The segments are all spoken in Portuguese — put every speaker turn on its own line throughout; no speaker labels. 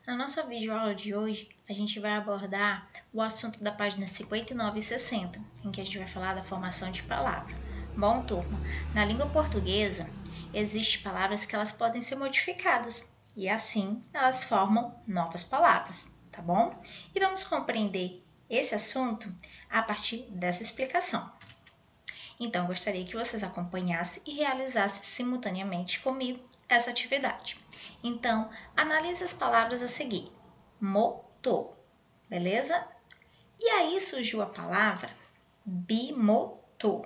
Na nossa videoaula de hoje, a gente vai abordar o assunto da página 59 e 60, em que a gente vai falar da formação de palavra. Bom, turma, na língua portuguesa, existem palavras que elas podem ser modificadas, e assim elas formam novas palavras, tá bom? E vamos compreender esse assunto a partir dessa explicação. Então, gostaria que vocês acompanhassem e realizassem simultaneamente comigo essa atividade. Então, analise as palavras a seguir. Motor, beleza? E aí surgiu a palavra bimotor.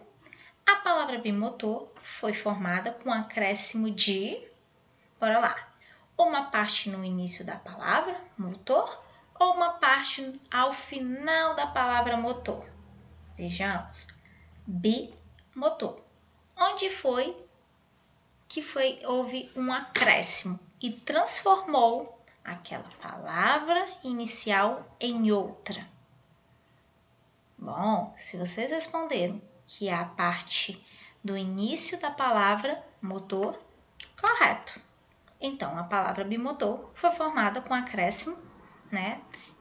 A palavra bimotor foi formada com um acréscimo de, bora lá, uma parte no início da palavra, motor, ou uma parte ao final da palavra motor. Vejamos. Bimotor. Onde houve um acréscimo e transformou aquela palavra inicial em outra? Bom, se vocês responderam que é a parte do início da palavra motor, correto. Então, a palavra bimotor foi formada com acréscimo,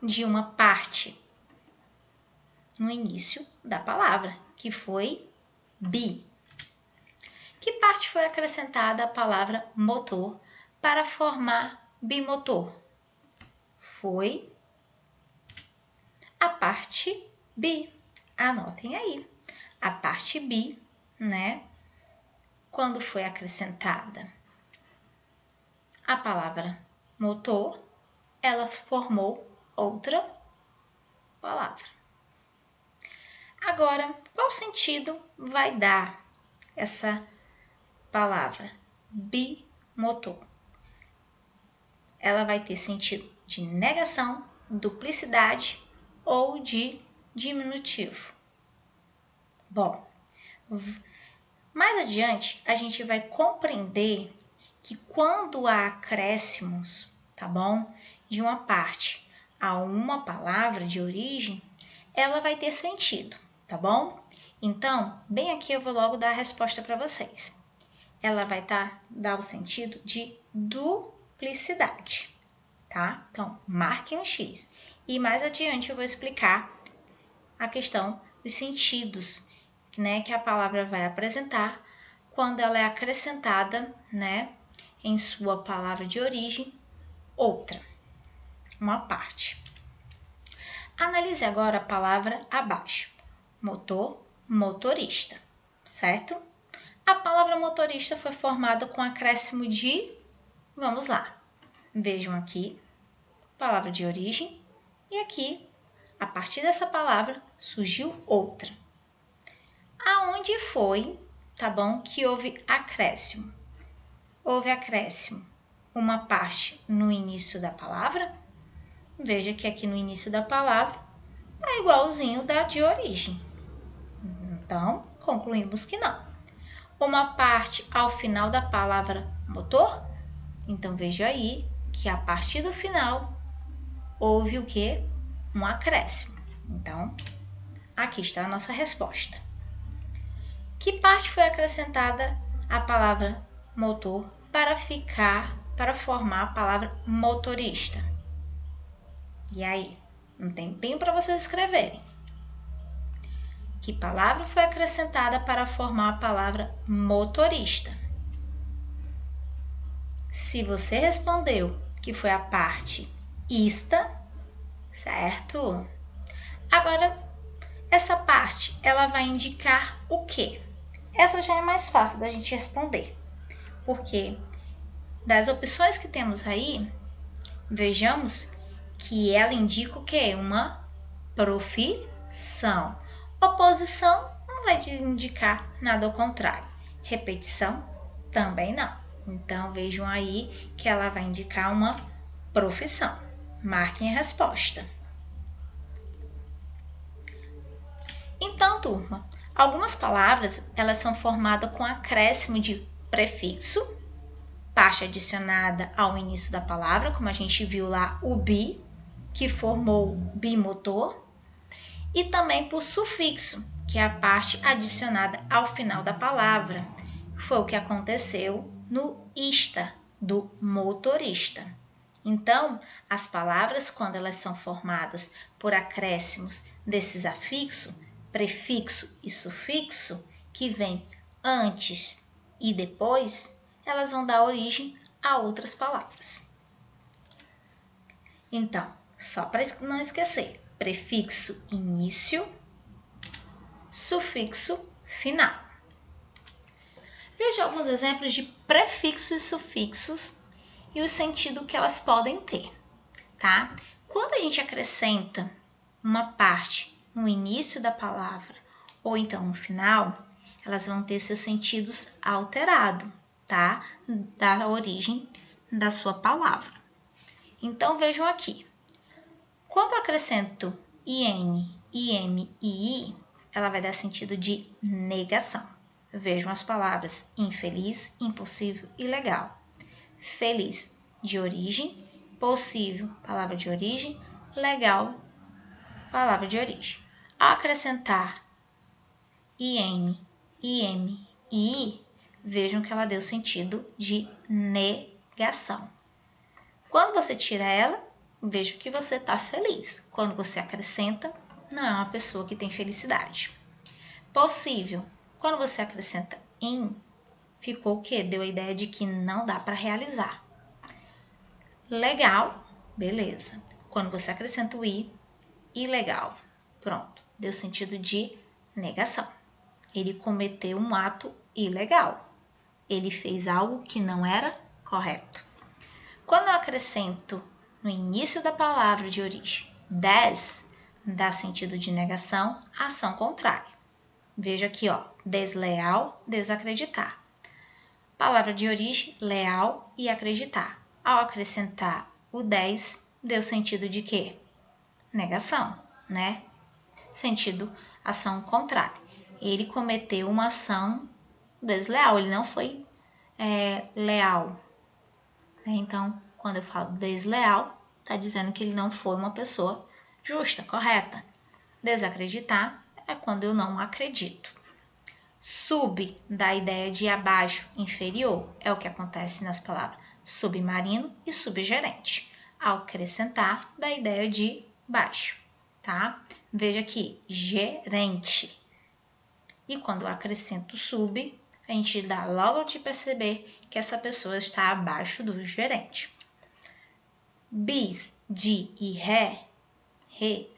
de uma parte no início da palavra, que foi bi. Que parte foi acrescentada à palavra motor para formar bimotor? Foi a parte bi. Anotem aí. A parte bi, quando foi acrescentada a palavra motor, ela formou outra palavra. Agora, qual sentido vai dar essa palavra bimotor? Ela vai ter sentido de negação, duplicidade ou de diminutivo. Bom, mais adiante a gente vai compreender que quando há acréscimos, tá bom, de uma parte a uma palavra de origem, ela vai ter sentido, tá bom? Então, bem aqui eu vou logo dar a resposta para vocês. Ela vai dar o sentido de duplicidade, tá? Então, marquem um X. E mais adiante eu vou explicar a questão dos sentidos, que a palavra vai apresentar quando ela é acrescentada, em sua palavra de origem, outra, uma parte. Analise agora a palavra abaixo. Motor, motorista, certo? A palavra motorista foi formada com acréscimo de, vamos lá, vejam aqui, palavra de origem, e aqui, a partir dessa palavra, surgiu outra. Aonde foi, tá bom, que houve acréscimo? Houve acréscimo, uma parte no início da palavra. Veja que aqui no início da palavra tá igualzinho da de origem. Então, concluímos que não. Uma parte ao final da palavra motor. Então, veja aí que a partir do final houve o quê? Um acréscimo. Então, aqui está a nossa resposta. Que parte foi acrescentada à palavra motor para formar a palavra motorista? E aí? Um tempinho para vocês escreverem. Que palavra foi acrescentada para formar a palavra motorista? Se você respondeu que foi a parte ista, certo? Agora, essa parte, ela vai indicar o quê? Essa já é mais fácil da gente responder, porque das opções que temos aí, vejamos que ela indica o quê? Uma profissão. Oposição não vai indicar nada ao contrário. Repetição também não. Então, vejam aí que ela vai indicar uma profissão. Marquem a resposta. Então, turma, algumas palavras elas são formadas com acréscimo de prefixo, parte adicionada ao início da palavra, como a gente viu lá o bi, que formou bimotor, e também por sufixo, que é a parte adicionada ao final da palavra. Foi o que aconteceu no ista, do motorista. Então, as palavras, quando elas são formadas por acréscimos desses afixos, prefixo e sufixo, que vem antes e depois, elas vão dar origem a outras palavras. Então, só para não esquecer, prefixo início, sufixo final. Veja alguns exemplos de prefixos e sufixos e o sentido que elas podem ter, tá? Quando a gente acrescenta uma parte no início da palavra ou então no final, elas vão ter seus sentidos alterados, tá? Da origem da sua palavra. Então, vejam aqui. Quando eu acrescento IN, IM e I, ela vai dar sentido de negação. Vejam as palavras infeliz, impossível e legal. Feliz, de origem. Possível, palavra de origem. Legal, palavra de origem. Ao acrescentar IN, IM e I, vejam que ela deu sentido de negação. Quando você tira ela, veja que você está feliz. Quando você acrescenta, não é uma pessoa que tem felicidade. Possível. Quando você acrescenta in, ficou o quê? Deu a ideia de que não dá para realizar. Legal, beleza. Quando você acrescenta o i, ilegal. Pronto, deu sentido de negação. Ele cometeu um ato ilegal. Ele fez algo que não era correto. Quando eu acrescento no início da palavra de origem des, dá sentido de negação, ação contrária. Veja aqui, ó, desleal, desacreditar. Palavra de origem, leal e acreditar. Ao acrescentar o des, deu sentido de quê? Negação, né? Sentido, ação contrária. Ele cometeu uma ação desleal, ele não foi leal. Então, quando eu falo desleal, está dizendo que ele não foi uma pessoa justa, correta. Desacreditar é quando eu não acredito. Sub dá a ideia de abaixo, inferior. É o que acontece nas palavras submarino e subgerente. Ao acrescentar, dá a ideia de baixo, tá? Veja aqui, gerente. E quando eu acrescento sub, a gente dá logo de perceber que essa pessoa está abaixo do gerente. Bis, de e re,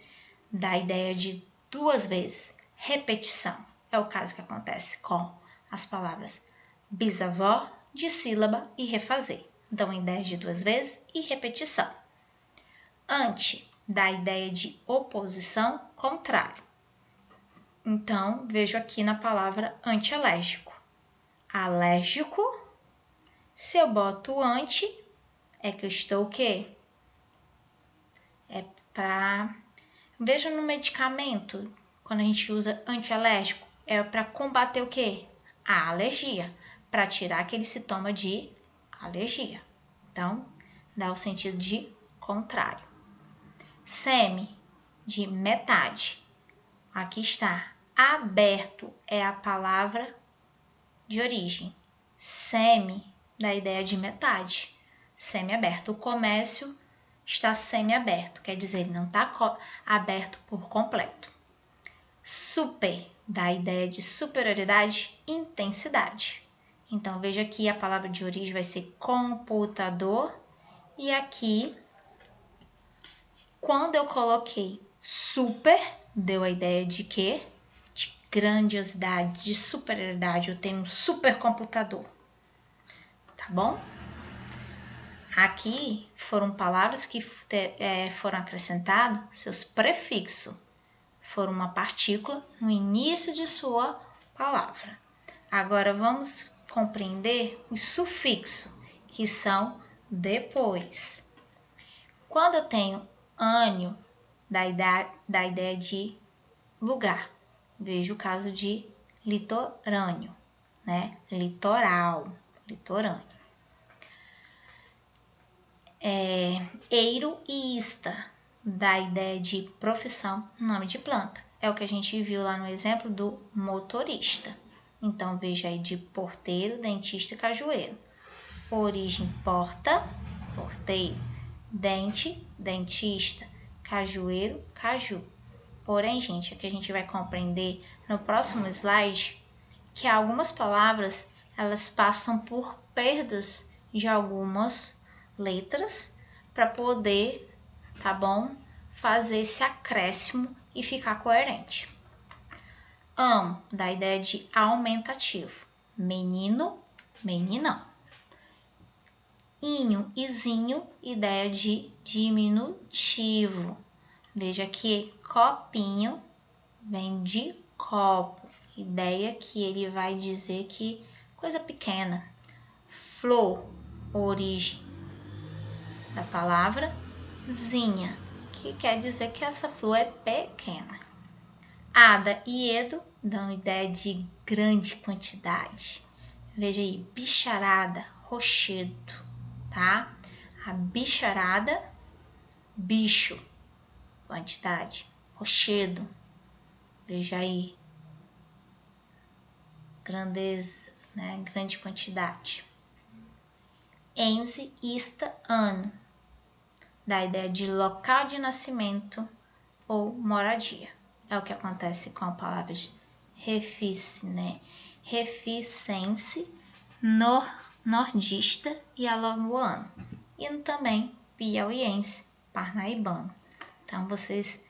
dá a ideia de duas vezes, repetição. É o caso que acontece com as palavras bisavó, dissílaba e refazer. Dão a ideia de duas vezes e repetição. Ante, dá a ideia de oposição, contrário. Então, vejo aqui na palavra antialérgico. Alérgico, se eu boto anti, é que eu estou o quê? Veja no medicamento, quando a gente usa antialérgico, é para combater o quê? A alergia, para tirar aquele sintoma de alergia. Então, dá o sentido de contrário. Semi, de metade. Aqui está. Aberto é a palavra de origem. Semi, dá a ideia de metade. Semi-aberto. O comércio está semi-aberto, quer dizer, ele não está aberto por completo. Super, dá a ideia de superioridade, intensidade. Então, veja aqui, a palavra de origem vai ser computador. E aqui, quando eu coloquei super, deu a ideia de quê? De grandiosidade, de superioridade. Eu tenho um supercomputador. Tá bom? Aqui foram palavras que foram acrescentados seus prefixos. Foram uma partícula no início de sua palavra. Agora vamos compreender os sufixos, que são depois. Quando eu tenho ânio, dá a ideia de lugar. Veja o caso de litorâneo, né? Litoral, litorâneo. Eiro e ista, dá a ideia de profissão, nome de planta. É o que a gente viu lá no exemplo do motorista. Então, veja aí de porteiro, dentista e cajueiro. Origem, porta, porteiro. dente, dentista, cajueiro, caju. Porém, gente, aqui a gente vai compreender no próximo slide que algumas palavras elas passam por perdas de algumas letras para poder, tá bom, fazer esse acréscimo e ficar coerente. Amo dá a ideia de aumentativo. Menino, meninão. Inho, izinho, ideia de diminutivo. Veja que copinho vem de copo. Ideia que ele vai dizer que coisa pequena. Flor, origem da palavra zinha, que quer dizer que essa flor é pequena. Ada e edo dão ideia de grande quantidade. Veja aí, bicharada, rochedo, tá? A bicharada, bicho, quantidade. Rochedo, veja aí, grandeza, né? Grande quantidade. Enze, ista, ano, dá a ideia de local de nascimento ou moradia. É o que acontece com a palavra refice, né? Reficense, nordista e alagoano. E também piauiense, parnaibano. Então, vocês,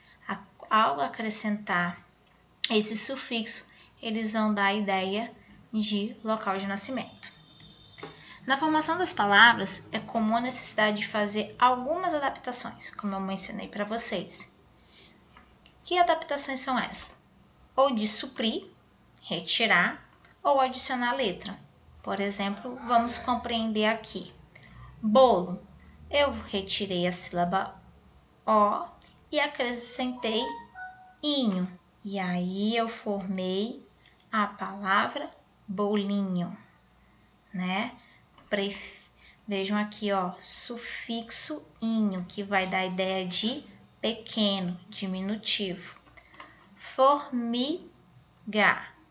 ao acrescentar esse sufixo, eles vão dar a ideia de local de nascimento. Na formação das palavras, é comum a necessidade de fazer algumas adaptações, como eu mencionei para vocês. Que adaptações são essas? Ou de suprir, retirar, ou adicionar letra. Por exemplo, vamos compreender aqui. Bolo, eu retirei a sílaba O e acrescentei inho. E aí eu formei a palavra bolinho, né? Vejam aqui, ó, sufixo inho, que vai dar a ideia de pequeno, diminutivo. Formiga,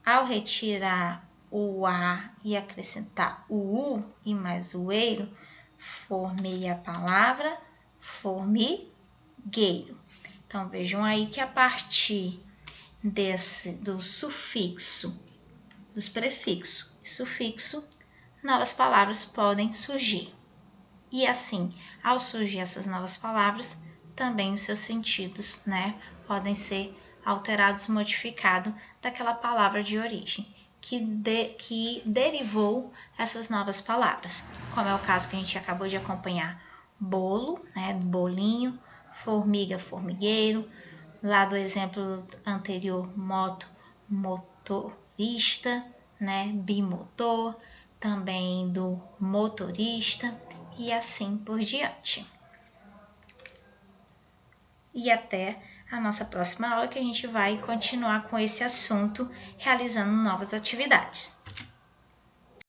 ao retirar o A e acrescentar o U e mais o eiro, formei a palavra formigueiro. Então, vejam aí que a partir do sufixo, dos prefixos e sufixo, novas palavras podem surgir. E assim, ao surgir essas novas palavras, também os seus sentidos, né, podem ser alterados, modificados daquela palavra de origem, que derivou essas novas palavras, como é o caso que a gente acabou de acompanhar. Bolo, né, bolinho, formiga, formigueiro, lá do exemplo anterior, moto, motorista, né, bimotor, também do motorista e assim por diante. E até a nossa próxima aula, que a gente vai continuar com esse assunto, realizando novas atividades.